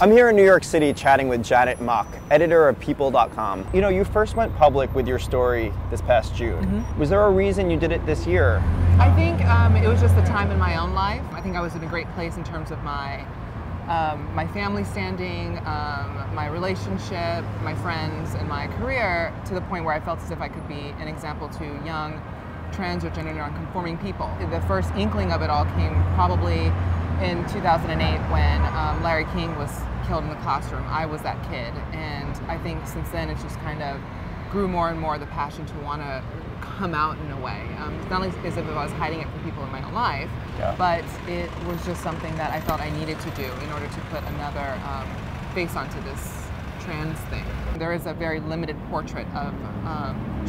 I'm here in New York City chatting with Janet Mock, editor of People.com. You know, you first went public with your story this past June. Was there a reason you did it this year? I think it was just the time in my own life. I think I was in a great place in terms of my family standing, my relationship, my friends, and my career, to the point where I felt as if I could be an example to young trans or gender non-conforming people. The first inkling of it all came probably in 2008 when Larry King was killed in the classroom. I was that kid, and I think since then it just kind of grew more and more the passion to want to come out in a way. It's not like as if I was hiding it from people in my own life, but it was just something that I felt I needed to do in order to put another face onto this trans thing. There is a very limited portrait of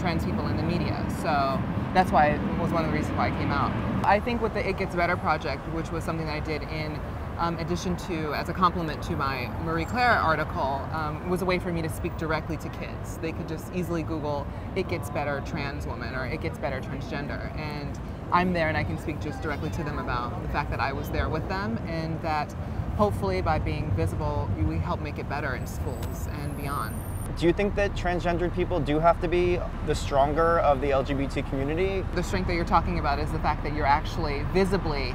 trans people in the media, so that's why it was one of the reasons why I came out. I think with the It Gets Better project, which was something that I did in addition to, as a complement to my Marie Claire article, was a way for me to speak directly to kids. They could just easily Google It Gets Better Trans Woman or It Gets Better Transgender, and I'm there and I can speak just directly to them about the fact that I was there with them, and that hopefully by being visible we help make it better in schools and beyond. Do you think that transgendered people do have to be the stronger of the LGBT community? The strength that you're talking about is the fact that you're actually visibly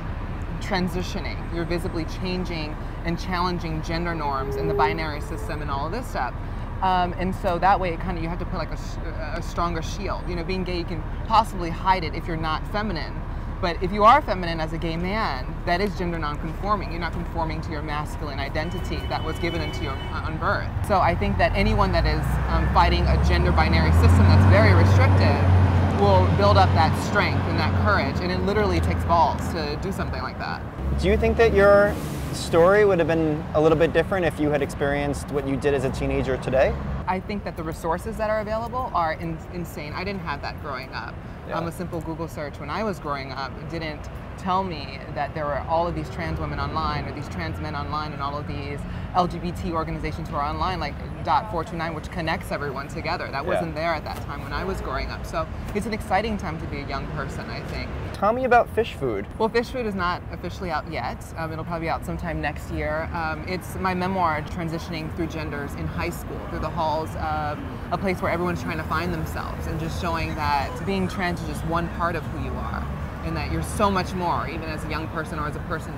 transitioning. You're visibly changing and challenging gender norms in the binary system and all of this stuff. And so that way, you have to put like a stronger shield. You know, being gay, you can possibly hide it if you're not feminine. But if you are feminine as a gay man, that is gender non-conforming. You're not conforming to your masculine identity that was given into you on birth. So I think that anyone that is fighting a gender binary system that's very restrictive will build up that strength and that courage, and it literally takes balls to do something like that. Do you think that your story would have been a little bit different if you had experienced what you did as a teenager today? I think that the resources that are available are insane. I didn't have that growing up. A simple Google search when I was growing up didn't tell me that there were all of these trans women online or these trans men online and all of these LGBT organizations who are online, like .429, which connects everyone together. That wasn't there at that time when I was growing up. So it's an exciting time to be a young person, I think. Tell me about Fish Food. Well, Fish Food is not officially out yet. It'll probably be out sometime next year. It's my memoir transitioning through genders in high school, through the halls of a place where everyone's trying to find themselves, and just showing that being trans is just one part of who you are, and that you're so much more, even as a young person or as a person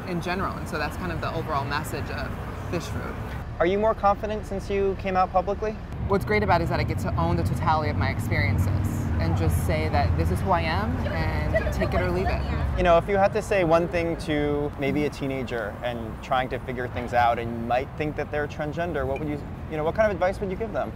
in general. And so that's kind of the overall message of Fish Food. Are you more confident since you came out publicly? What's great about it is that I get to own the totality of my experiences and just say that this is who I am and take it or leave it. You know, if you had to say one thing to maybe a teenager and trying to figure things out and might think that they're transgender, what would what kind of advice would you give them?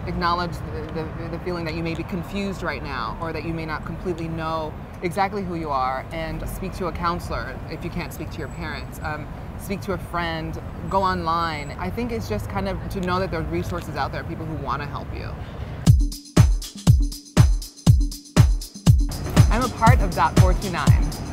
Acknowledge the feeling that you may be confused right now, or that you may not completely know exactly who you are, and speak to a counselor if you can't speak to your parents. Speak to a friend, go online. I think it's just kind of to know that there's resources out there, people who want to help you. I'm a part of .429.